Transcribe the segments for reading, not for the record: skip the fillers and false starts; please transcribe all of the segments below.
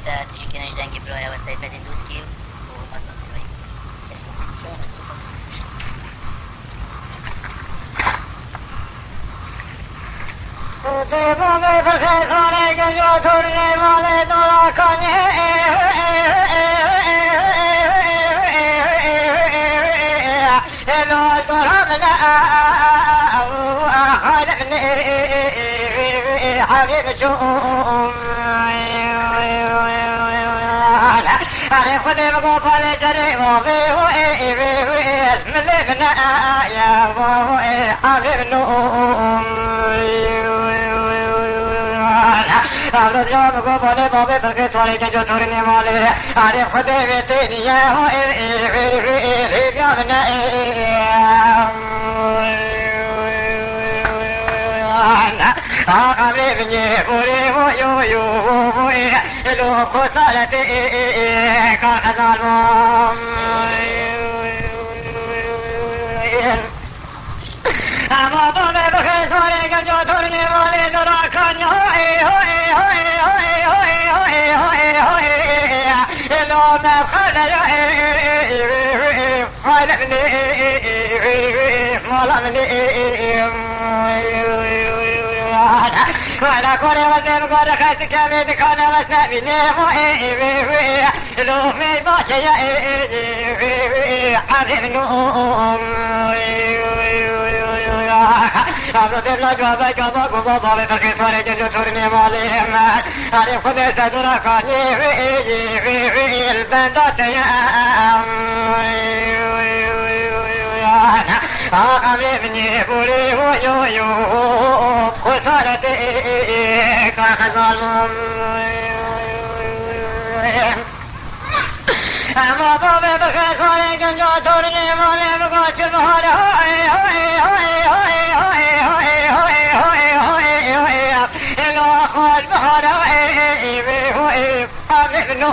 da cikin dangi bro ya wasai fadin duski ko masan bai Devo me perché sono che io torni male non la cogne e lo torna حبيب شوم أنا خدي بقول جري وفي من لبنا يا حبيب نوم أبرد يوم بقول بابي بقى سوالي جو تورني مالي أنا خدي بيتي يا أقبلني بوري ويو لو خسارتي كخزالهم أما بابي بخير سوري جو تورني مالي دراكان لو ما خلي ولا كوري وزيب كوري خيس كامي بكوني وسنبي نيمو لو في باشي حبيب نوم أبرد الله جوابا جوابا قوبا بابي بخي سوري جنجو تورني ماليهم عرف خدي سدورا كاني البندات أقبلني بوري ويو خسارتي كخزالهم أما بابي بخي سوري جنجو تورني مالي بقاش بهار إلو أخوال بهار أبنو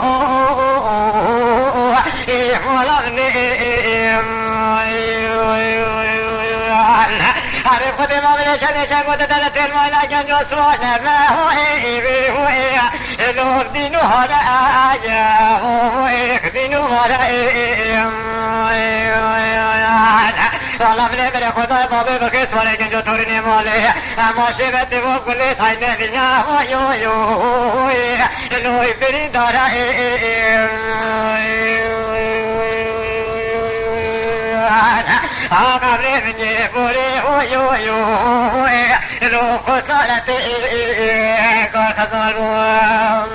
عرف خدي ما من شان قد دلت المالا جنجو سوانا ما هو لو دينو هذا آجا دينو هذا والله من بري خدا بابي بخيس ولا جنجو تورني مالي اما شبت وہ كل ساين ليا يو لو بري دارا أقربني بوري ويو لو خسارتي كخسارهم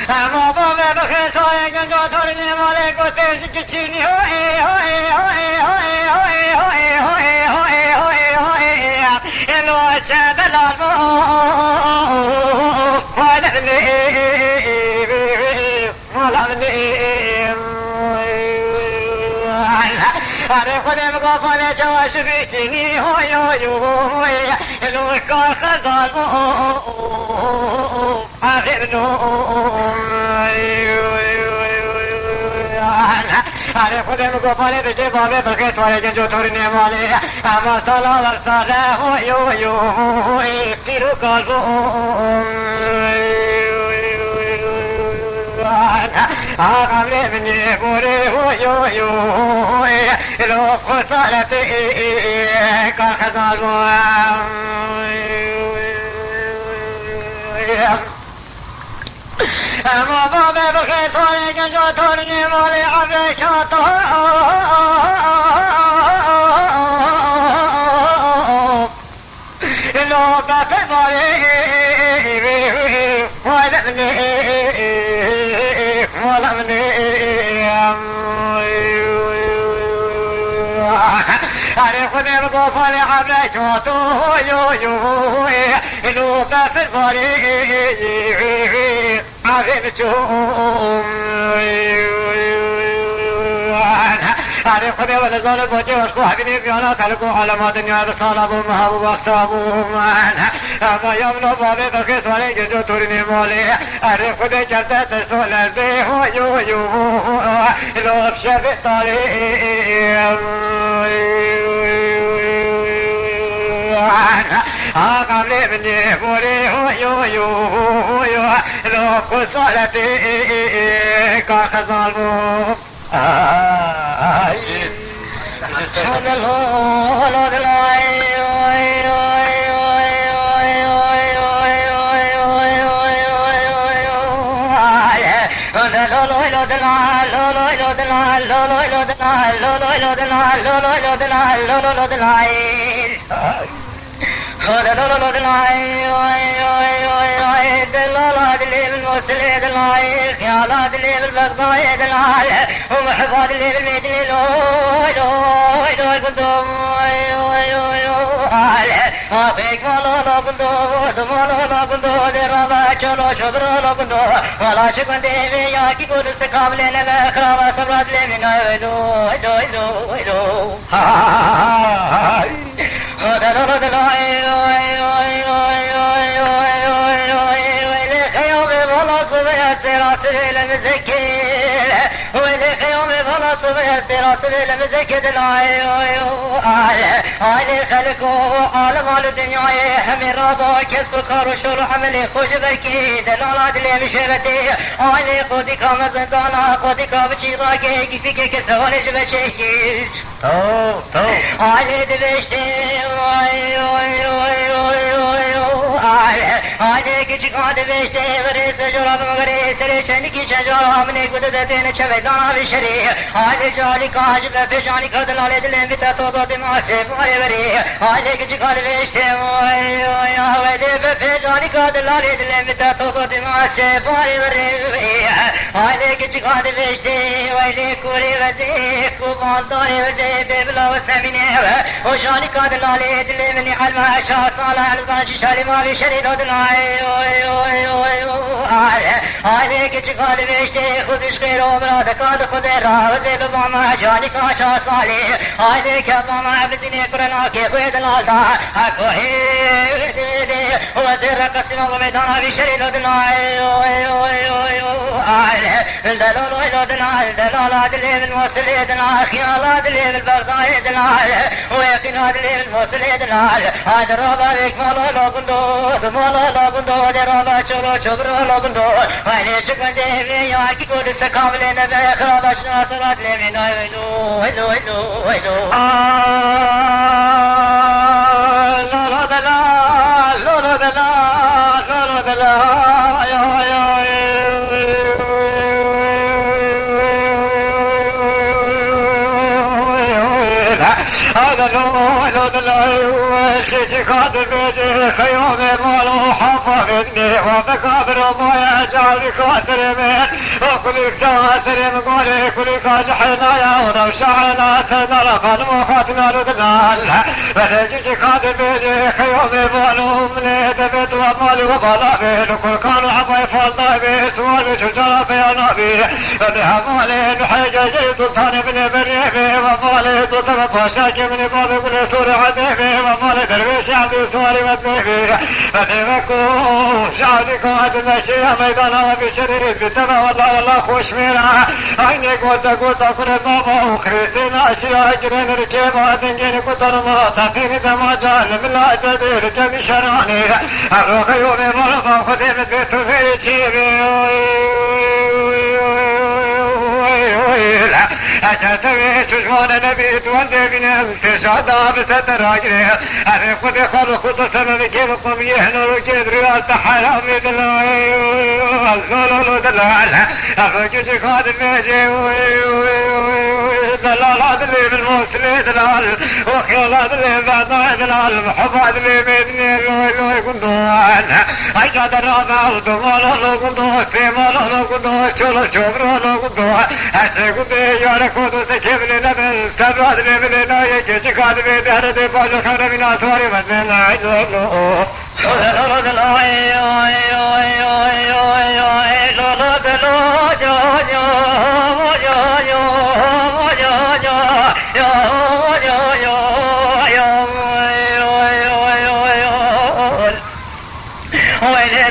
أما بابا بخير سوي جنجو تورني مالي كوتيش كيشيني لو شاد العلمو أنا خدي بقول جواش بيجيني يو لو كان خزال أغير نوم أنا خدي بقول بيجي بابي بقيت ولا جنجو تورني مالي أما صلاة والصلاة يو يفتروا قلبهم أقبلني بوري ويو لو خسارتي كخزالهم أما بابي بخير سوري جنجو تورني مالي عبري شاطر لو بفي باري ولمني أنا خدي بقول عبري شاطر لو بفي باري عبري شوم أنا خدي ولا زال بوجي وشكو حبيبي بيانا سلكو علامات الدنيا بصالبو محبوب واختابو أما يوم بابي بخيس ولي جنجو تورني مالي أنا خدي جلسة تسول البيه يو لو بشبه طريق قبل مني بوري يو يو يو لو قصالتي كخزالو ومحفظ اللي بالمدينة فيك مالا كنتو دمالا كنتو درابا چلو شبرا كنتو ولا شكون ديمي ياكي كل استقابل لنا خرابا صبرات لمن ايدو ايدو ايدو ايدو هذا لا لا علي خلقه عالم على الدنيا حمي رابا كسب الخار وشور حملي خوش بركي دلال عدلي مشبتي علي قودي كام زندانا قودي كام شيراكي كيفي كسواني جبشيكي علي دبشتي عليك جقاد بيشتي وريس جراب مغريس ريشنكي شجرة منك وددتين شبيدانا بشري علي جالي كاجب بجاني كردل علي دلين بتا توضو دماسي فاري بري عليك جقاد بيشتي ويا ويلي بجاني كردل علي دلين بتا توضو دماسي فاري بري عليك جقاد بيشتي ويلي كوري وزيك وبالداري وزيك بلا وسميني وجاني كردل علي دلين مني حلما شا صالح لزانجي شالي ما بشري دودنا عليك جقال بيشتي خذش غير ومراد كاد خذ راوزي بماما جاني كاشا صالي عليك يا ماما عبدني كرنا كي خيد الالتا اكو هي دي وزير قسم وميدانا بشري دودنا دلال دلال دلال دلي من وصل دلال خيال دلي من برداي دلال ويقين دلي من وصل دلال هذا ربا بك مالا لو كنتو مالا لو كنتو درابا چلو چبرا لو كنتو ويلي شكون ديمي ياكي كود استقابل نبي خراب اشنا صلات لمي نايلو هلو هلو هلو لا دلال لا دلال لا دلال يا يا هذا لو دلال شيء قادر بيجي خيوم مالو حفظني وبكابر ما يجعل كاتر من وكل كاتر مقولي كل كاجحنا يا ونوشعنا تنرق المخاتنا لدلال فنجي قادر بيجي خيوم مالو من دبت ومالي وبلابي وكل كانوا عبا يفضل بي سوال شجرة في نبي فبها مالي نحيجي سلطان بن بريبي ومالي تطلب باشاك من بابي بن سوري عديبي ومالي درويش عبدي سوري مدنيبي فنبكو شعبك وعد المشي ميدانا وبشريف بالدمى والله خوش ميرا عيني قوتا كنت بابا وخريسين اشياء جرين ركيبا دنجين كتر ما تفين دما جان من لا جدير جمي شراني اروخ يومي مرفا خديم بيتو في جيبي أتتوي تشغل نبي توندي بنا في سعدا بستر راجري أبي خذ خلق سبب كيف قم يهنر كيف ريال تحرم دلال الخلول دلال أبي جزي خادم يجي دلال عدلي بالموصلي دلال وخيال عدلي بعد دلال محب عدلي بيدني لوي كندوان أيجاد الرابع ودمال لو كندوان سيمال لو كندوان شلو شبر لو كندوان أشي كندي يارك خودو سكيبلي نبل سبراد لبلي نايك شكاد بيدهر دي باجو خير من أسواري بدن عيدو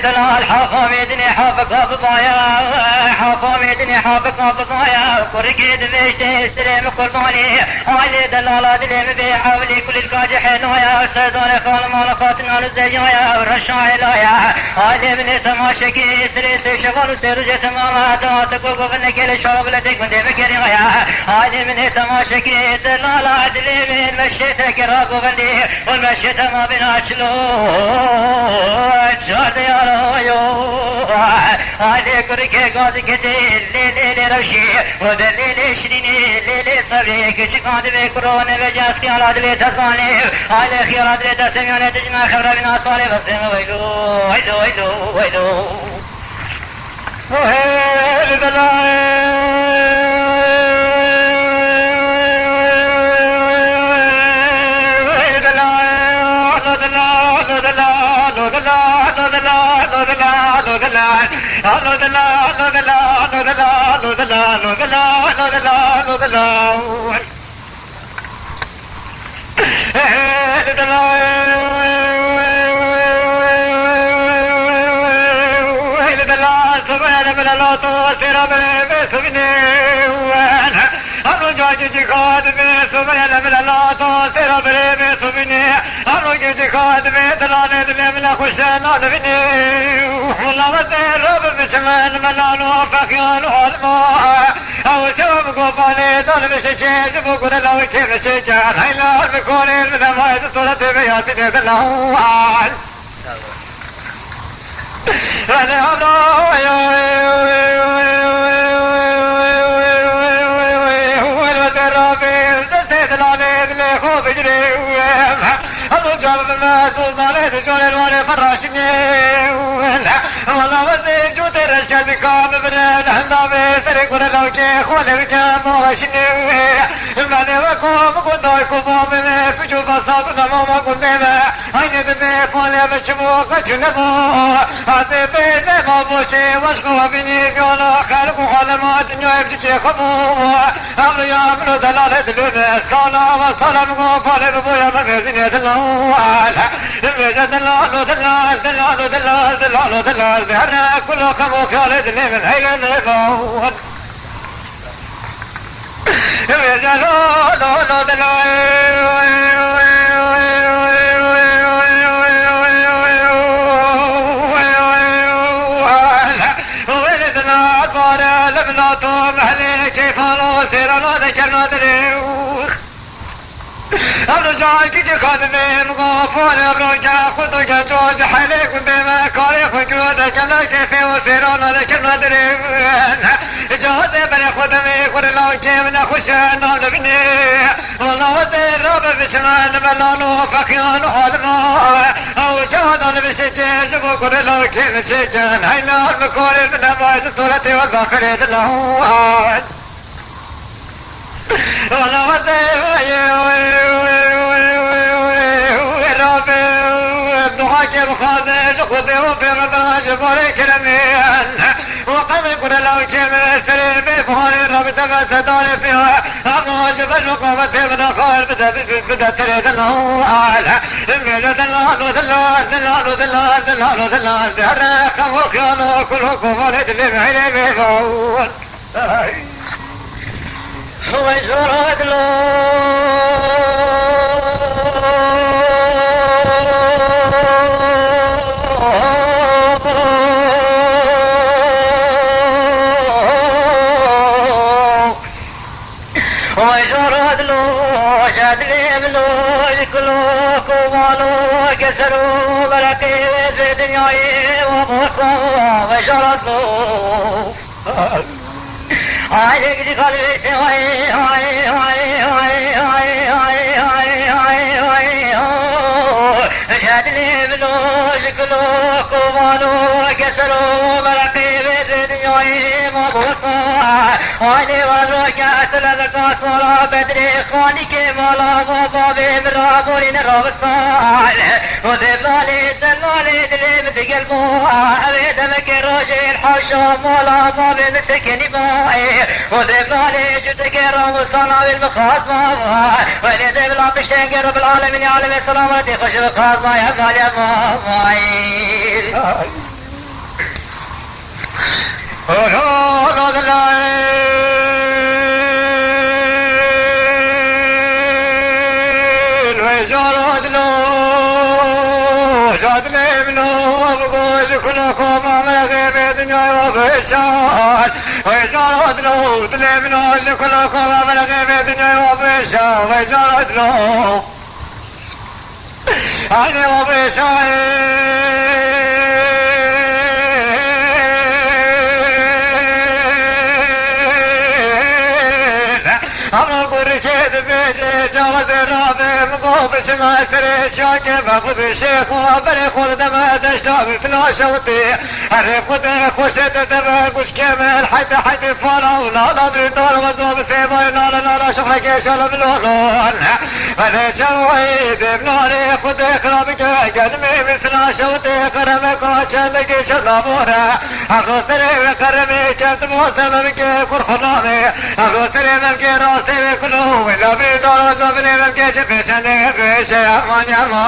دلال حافظ ميدني حافظ بايا حافظ ميدني حافظ بايا كركيد مشتي سليم قرباني علي دلال دليم بي حولي كل الكاجحين ويا سيدان خال مال خاتنا الزجايا ورشاي لايا علي من تماشكي سري شغل سرجة تماما تاسك وقفنك لشرب لديك من ديم كريمايا علي من تماشكي دلال دليم مشيتك راقو بندي والمشيت ما بنا شلو شاد يا رويو عليك ركي غاز كتير ليلي روشي ودليلي شريني ليلي صبريك شكاد بكرون بجاسكي على دلي تزاني على خيار دلي تسميان تجمع خبر بنا صالي بسم ويلو ويلو ويلو ويلو وهي بلاي ويجرد له تلي منه لكلكم من غيب الدنيا وبيشا ويجرد له أنا وبيشا أنا بركيد بيجي جوز الرابع مقوب شما تري شاكي بخلب الشيخ وابري خود دم دشتاب فلاش وطي أريب خود خوشت دم قش كامل حتى فانا ولا لا بردار وضوب سيبا نالا نالا شخلك شلم الولون فلي شويد بناري خود اخرابك قدمي مثلا شوطي قرمك وشلك شلابورا أخو سري وقرمي كنت موسم بك كرخنامي أخو سري ممكي راسي بكلو ولا بردار وضوب لي ممكي شفشن بيش يا من يا مو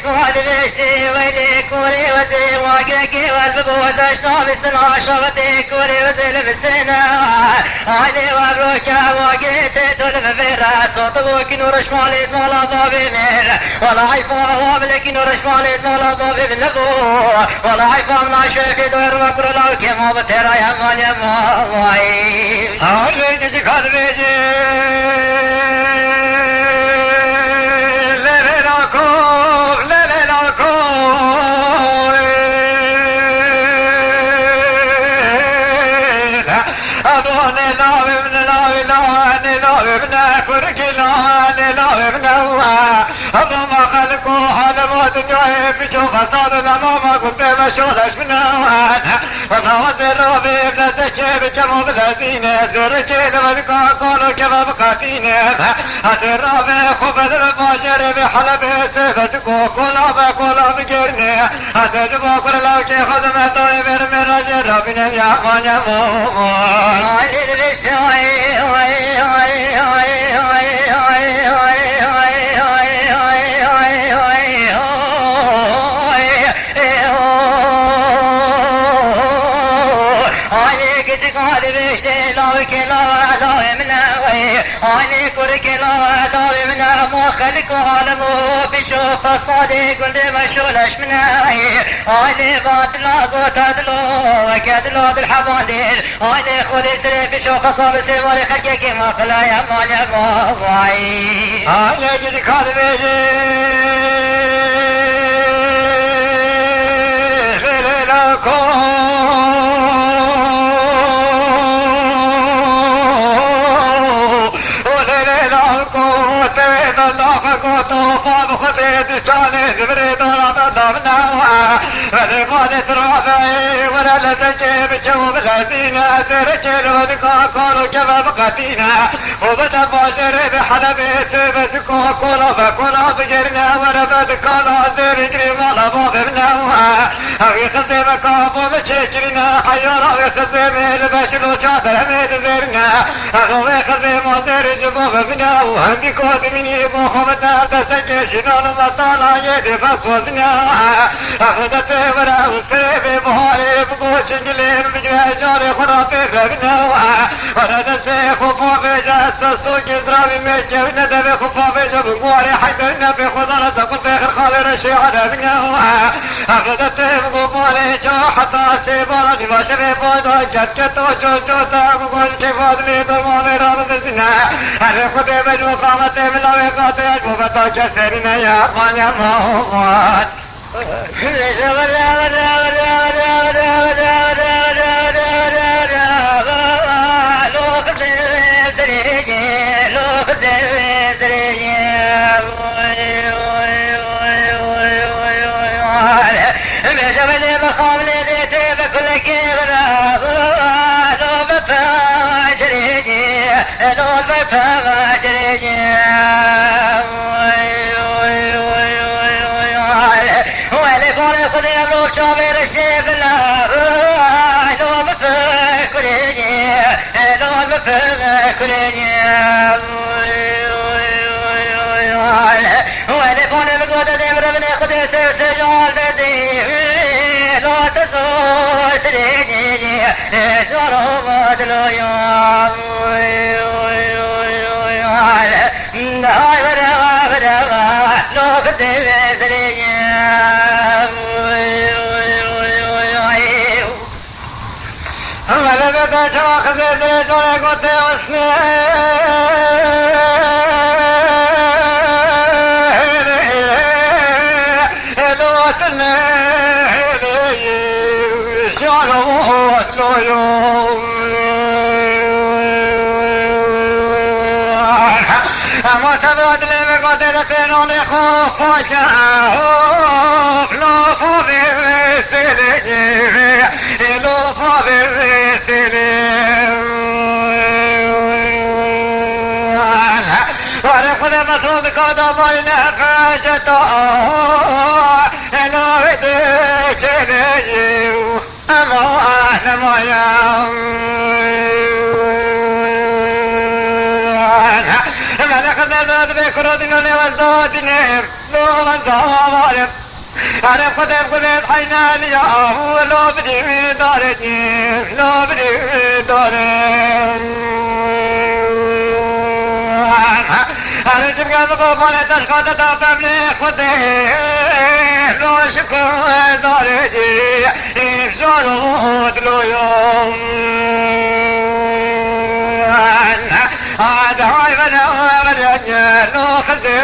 وهذا بيشتي ويلي كوري وزي واقعكي والبقوة اشتاب السنة شغتي كوري وزي لبسنا علي وابروكا واقعتي تولم فيرا صوت بوكي نور شمالي مولا بابي مير ولا عيفا وابلك نور شمالي مولا بابي بنبو ولا عيفا من عشوكي دور وكر لو كما بترى يا مان يا ماي علي تجيك هذا بيجي ما خلقوا على موت جاي في شوف صار الأمام قلت مشولش من أوان فصوت الروبي بلدك بكم بلدينة زرجي لمدقا قولوا كما بقاتينة الروبي خبز الماجر بحلب سيفتكو كلا بقرنة أتجبو كل لوكي خدمة طوي برمي رجل ربنا يا من يمون علي بشوي وي وي وي وي وي قال بيشتي لو كلا داوي منا وي اني كلا داوي منا ما خلق عالمو بشوف الصادق قلت مشولش منا اني باطلا قتدلو وكدلو بالحبانديل اني خذي سري بشوف صار سوالي خلقك ما خلا يا مان يا ماي اني قال بيشتي فلقد رافعي ولا لتجيب شوف الهدينا ترجل ودقا قولوا كما بقتينا وبدا باشر بحلبي سيبتكو كولا فكولا بجرنا وربد كولا زرجري مالا بابنا أوي خزي مكابو بشكرنا حيولا ويخزي ميل بشلو شاطر ميل زرنا أغوي خزي مصير جبوب بنا وهندي كود مني مخبتا تسكي شنون مطالا يدي فاسوزنا أخذت ورا وسيبي بهاري بقوش انجلين بجرى جاري خرافي فبنا ورد السيخ وفوفي جاسس سوكي زرابي ميكي وندبي خفافي جبقواري حيثنا في خضرة تقول في خير خالي رشي عدبنا أخذت بقواري جو حتى سيبارني وشبي بوضو جدت وجوجو تاقوش كيفاد لي دمامي رابط الزنا أخذ خذي بجو قامتي من لويقاتي أجبو بطو جسرنا يا من يا موان خذ الروح شابير الشيبنا لو بفكرني لو بفكرني كلين ولفون بقود دمر من قدس سجال ددي لا تزول تريني شرو بدلو يوم هاي برا برا لو كتب سريني ولا بدا شوق زيد جونا قد وسني اما تبرد لي بقدر قانون خوف وجاهوف لو فوضي مثلي لو فوضي مثلي ورقد مطلوب قد بين فاجته لو بديك لي اما انا ما ملك النبات بكرودنا والدودنا لو الضوارب عرف قدم قدم حينا اليوم لو بدي دارتني لو بدي دارتني أنا جبنا بقوة تشقى تدافع من خدي لو شكوى دارتي بزرود لو يوم هذا هاي من لو خدي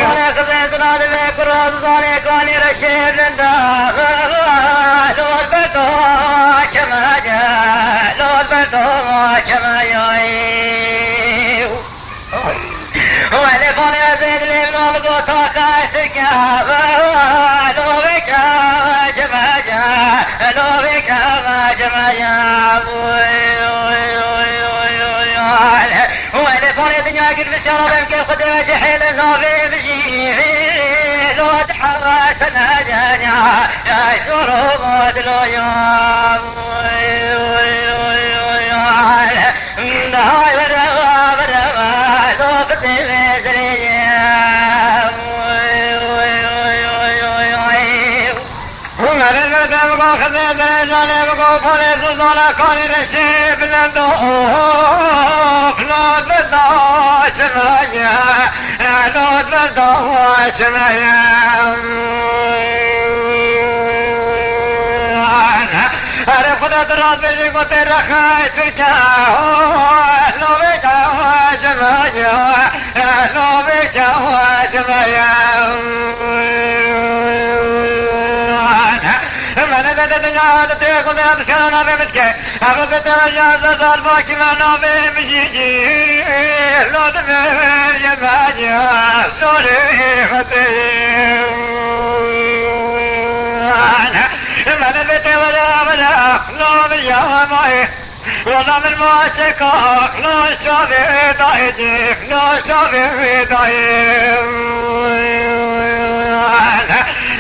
وانا خزيت نادي بكرة صالح كوني رشيد لندا لو البتو كما جاء لو البتو كما يوي وانا فوني ازيد لي من القطع كايتك لو بك كما جاء لو بك كما جاء وانا فوني دنيا قد بسيارة يمكن خدمة جحيل النوبي بجي لو تحرس نادانيا يا شروب ودلو يوم هاي برا برا لو كتب سريا ومن المدام قو خذيت رجالي بقو فوليت وزولا كوني رشيب لندوف لوت بدوش مايا لوت بدوش مايا عرف خدت راس بيجي قلت رخاي تركا لو بيجاواش مايا لو بيجاواش مايا من بدت نهاد تيكو ذات كان بمتك أبقت وجاز صار باكي ما نوبي مجيجي لو دمير يباجي سوري فتي من بيت ولا لو بيا ماي ولا من مواشكاك لو شافي دايجيك لو شافي دايجيك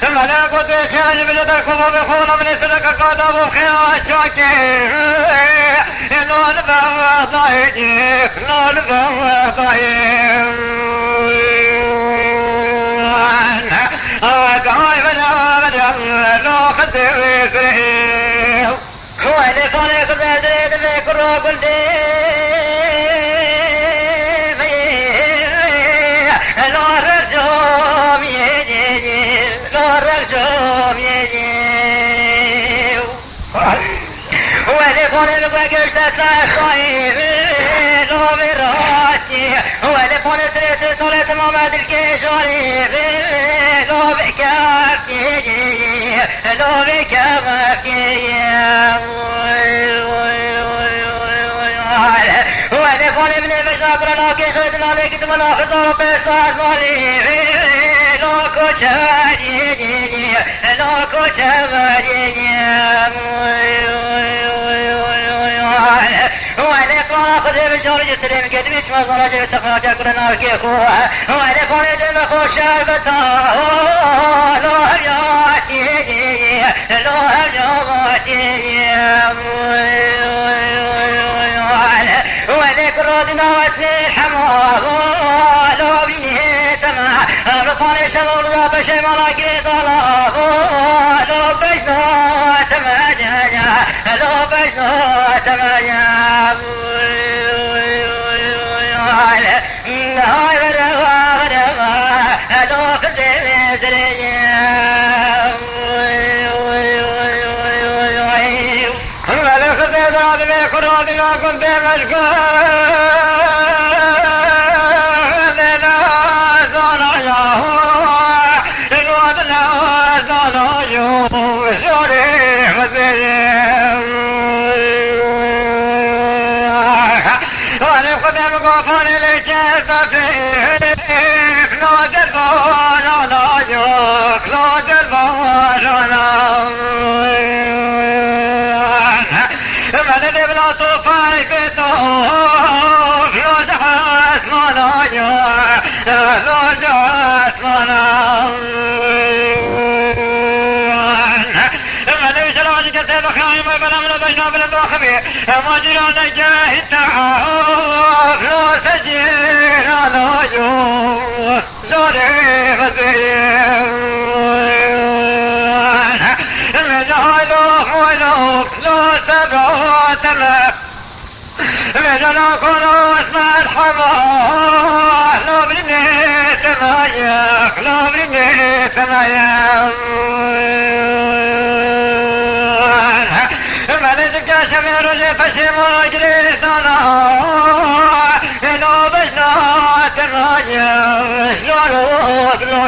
ملك تشاج بلدك وبخون من سلك قدم وخيا شاكي لو البوا ضايجيك لو البوا ضايجيك دعاي بلا لو خدي سريع هو اللي فوني خزيت بكرة قلتي لو رجوم يجي لو رجوم يجي هو اللي فوني بقاقش تساعد لو براسي هو اللي فوني سريت صورة محمد الكيشوري لو بكاك يجي لو بكاك وانا فوني من المشاكر لكن خدنا لك تمنى في ضرب الصاد مالي لو كوشاني لو كوشاني وانا اقرا خذ بجورج السليم قدمش ما زرج سفاجا كلنا كيكو وانا فوني دم خوش البتا لو هجاتي لو هجاتي بخاني شمول ذا بشي ملاقي طلاب لو بجنو تمانيا لو بجنو تمانيا هاي بدوا لو فزي زريا ملك الزيدان بيكون راضي كنت مشكور وانا قدام قفوني لجيب فيك لا دلبون ولا يوك لا دلبون ولا من بلا طوفان في طوف لو جحت مانا يوك لو جحت مانا كتب خايم بلا بجنا بلا بخبي ما جرى نجاه التعاف لو سجين على يوم زوري فزين مجالوك ولوك لو سبعو تلف مجالوك ولو اسمع الحماه لو بنيت مايك لو بنيت مايك شمير لفشي مجري ثنا لو بجنا ترايا شلوك لو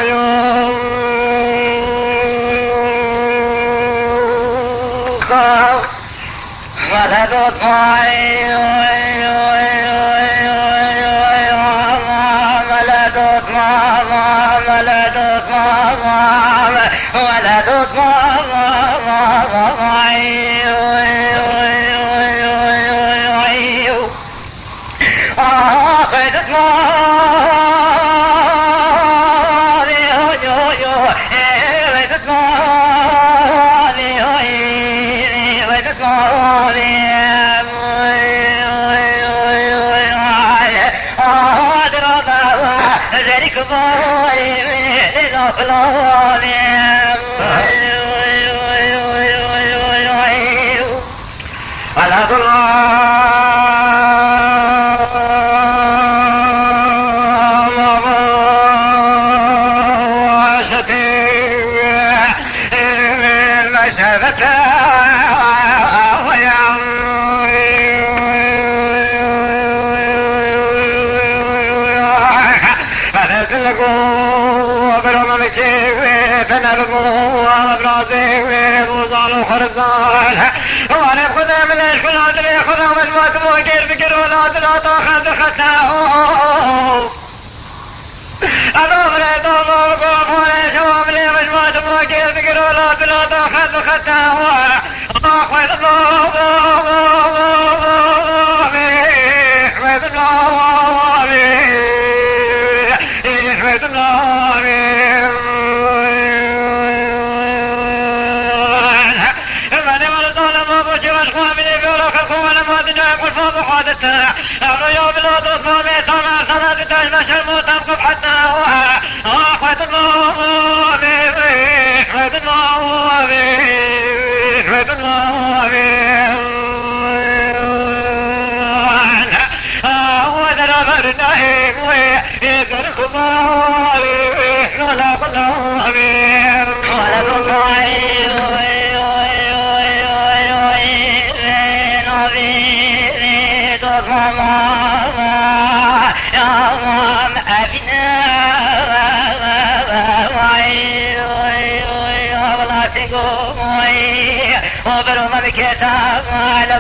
ولدت معي ولدت ماما ولدت ماما ولدت ماما معي خدت وانا بخذها من الكلات اللي ياخذها والموت موكير بكر ولاد لا تاخذ بختاه انا مريض ومرقوم ولا شوام لي مجموعة موكير بكر ولاد لا تاخذ بختاه اخوة الله احمد الله احمد الله يوم الوضوء فومي طمع صلاة بتجمش الموت انقف حتى اخوة الله اخوة الله اخوة الله هو ذا الامر النهيم ويقرق الله ولا الله ولا الله وبرم بكتاب على